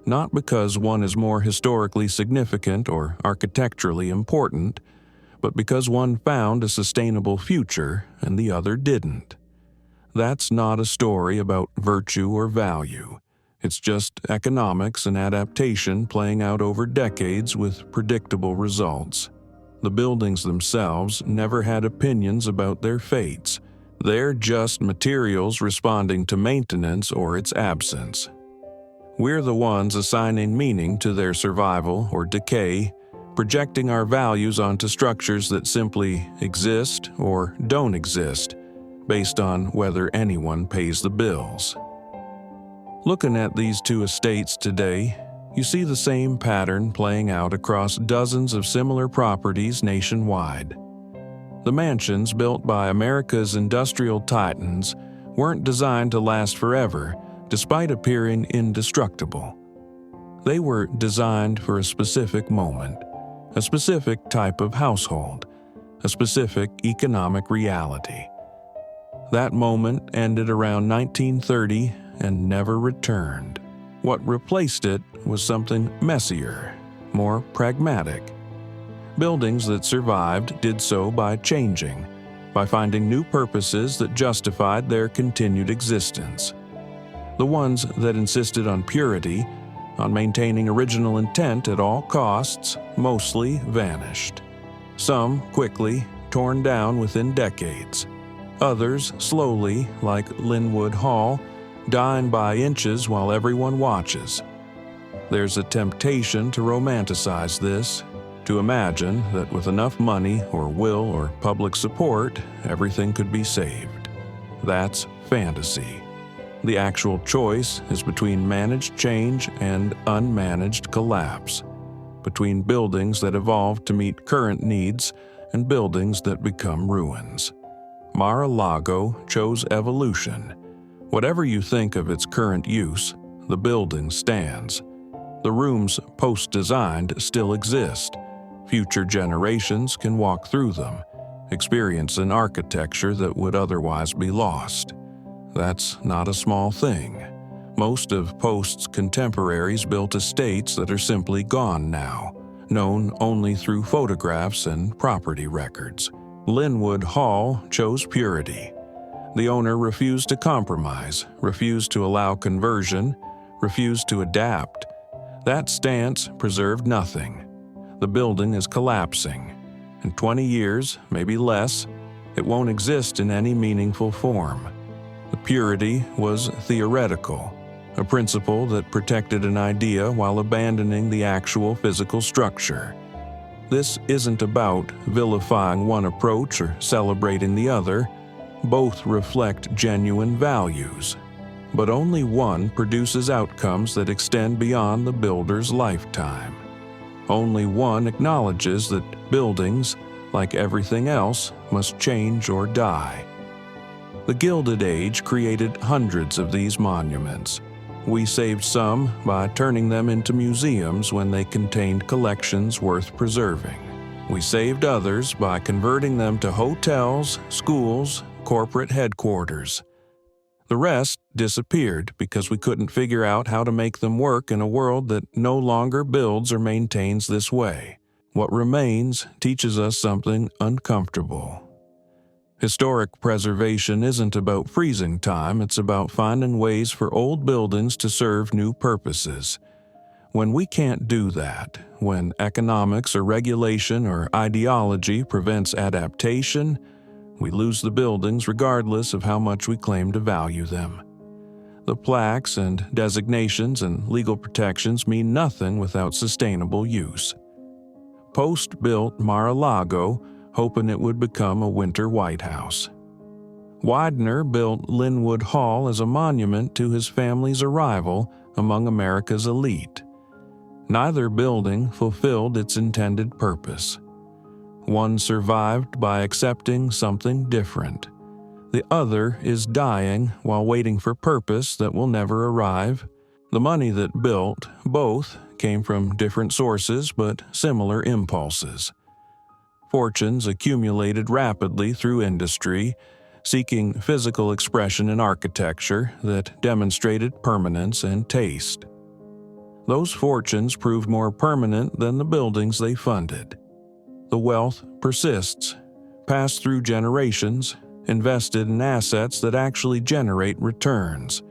Not because one is more historically significant or architecturally important, but because one found a sustainable future and the other didn't. That's not a story about virtue or value. It's just economics and adaptation playing out over decades with predictable results. The buildings themselves never had opinions about their fates, They're just materials responding to maintenance or its absence. We're the ones assigning meaning to their survival or decay, projecting our values onto structures that simply exist or don't exist, based on whether anyone pays the bills. Looking at these two estates today, you see the same pattern playing out across dozens of similar properties nationwide. The mansions built by America's industrial titans weren't designed to last forever, despite appearing indestructible. They were designed for a specific moment, a specific type of household, a specific economic reality. That moment ended around 1930 and never returned. What replaced it was something messier, more pragmatic. Buildings that survived did so by changing, by finding new purposes that justified their continued existence. The ones that insisted on purity, on maintaining original intent at all costs, mostly vanished. Some quickly, torn down within decades. Others slowly, like Lynnewood Hall, dying by inches while everyone watches. There's a temptation to romanticize this, to imagine that with enough money or will or public support, everything could be saved. That's fantasy. The actual choice is between managed change and unmanaged collapse, between buildings that evolve to meet current needs and buildings that become ruins. Mar-a-Lago chose evolution. Whatever you think of its current use, the building stands. The rooms post-designed still exist. Future generations can walk through them, experience an architecture that would otherwise be lost. That's not a small thing. Most of Post's contemporaries built estates that are simply gone now, known only through photographs and property records. Lynnewood Hall chose purity. The owner refused to compromise, refused to allow conversion, refused to adapt. That stance preserved nothing. The building is collapsing. In 20 years, maybe less, it won't exist in any meaningful form. The purity was theoretical, a principle that protected an idea while abandoning the actual physical structure. This isn't about vilifying one approach or celebrating the other. Both reflect genuine values, but only one produces outcomes that extend beyond the builder's lifetime. Only one acknowledges that buildings, like everything else, must change or die. The Gilded Age created hundreds of these monuments. We saved some by turning them into museums when they contained collections worth preserving. We saved others by converting them to hotels, schools, corporate headquarters. The rest disappeared because we couldn't figure out how to make them work in a world that no longer builds or maintains this way. What remains teaches us something uncomfortable. Historic preservation isn't about freezing time, it's about finding ways for old buildings to serve new purposes. When we can't do that, when economics or regulation or ideology prevents adaptation, we lose the buildings regardless of how much we claim to value them. The plaques and designations and legal protections mean nothing without sustainable use. Post built Mar-a-Lago, hoping it would become a winter White House. Widener built Lynnewood Hall as a monument to his family's arrival among America's elite. Neither building fulfilled its intended purpose. One survived by accepting something different. The other is dying while waiting for purpose that will never arrive. The money that built both came from different sources but similar impulses. Fortunes accumulated rapidly through industry, seeking physical expression in architecture that demonstrated permanence and taste. Those fortunes proved more permanent than the buildings they funded. The wealth persists, passed through generations, invested in assets that actually generate returns.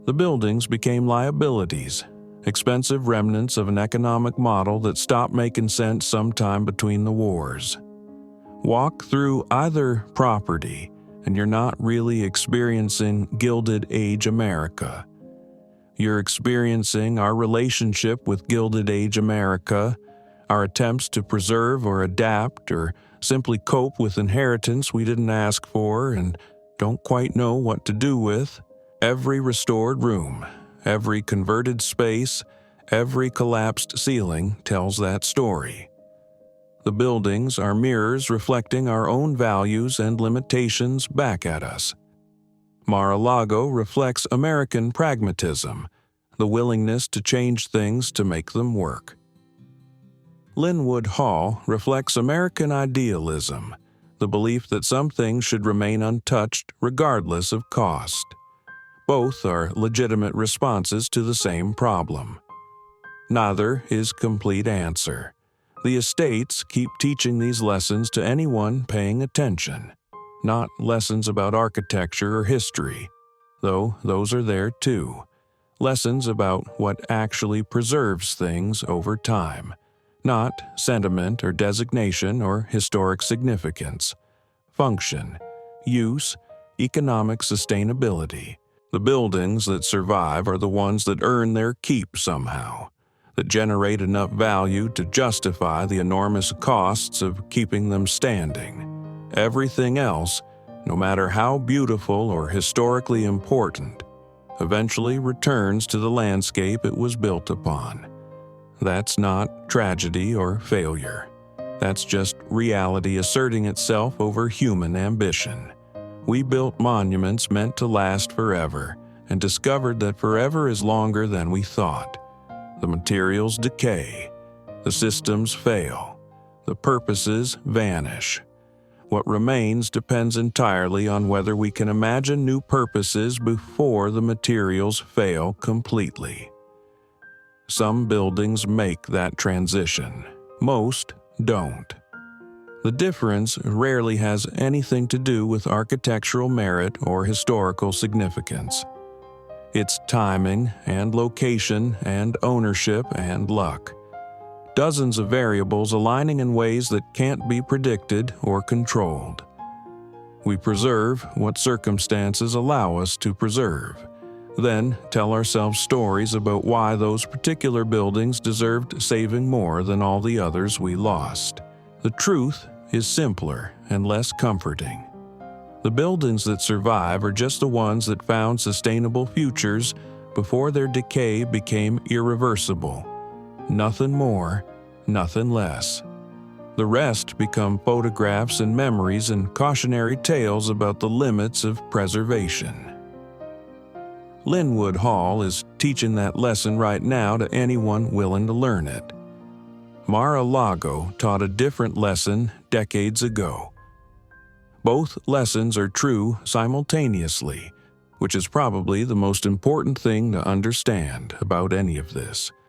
The buildings became liabilities, expensive remnants of an economic model that stopped making sense sometime between the wars. Walk through either property, and you're not really experiencing Gilded Age America. You're experiencing our relationship with Gilded Age America, our attempts to preserve or adapt or simply cope with inheritance we didn't ask for and don't quite know what to do with. Every restored room, every converted space, every collapsed ceiling tells that story. The buildings are mirrors reflecting our own values and limitations back at us. Mar-a-Lago reflects American pragmatism, the willingness to change things to make them work. Lynnewood Hall reflects American idealism, the belief that some things should remain untouched regardless of cost. Both are legitimate responses to the same problem. Neither is complete answer. The estates keep teaching these lessons to anyone paying attention, not lessons about architecture or history, though those are there too. Lessons about what actually preserves things over time, not sentiment or designation or historic significance. Function, use, economic sustainability. The buildings that survive are the ones that earn their keep somehow, that generate enough value to justify the enormous costs of keeping them standing. Everything else, no matter how beautiful or historically important, eventually returns to the landscape it was built upon. That's not tragedy or failure. That's just reality asserting itself over human ambition. We built monuments meant to last forever and discovered that forever is longer than we thought. The materials decay, the systems fail, the purposes vanish. What remains depends entirely on whether we can imagine new purposes before the materials fail completely. Some buildings make that transition. Most don't. The difference rarely has anything to do with architectural merit or historical significance. It's timing and location and ownership and luck. Dozens of variables aligning in ways that can't be predicted or controlled. We preserve what circumstances allow us to preserve, then tell ourselves stories about why those particular buildings deserved saving more than all the others we lost. The truth is simpler and less comforting. The buildings that survive are just the ones that found sustainable futures before their decay became irreversible. Nothing more, nothing less. The rest become photographs and memories and cautionary tales about the limits of preservation. Lynnewood Hall is teaching that lesson right now to anyone willing to learn it. Mar-a-Lago taught a different lesson decades ago. Both lessons are true simultaneously, which is probably the most important thing to understand about any of this.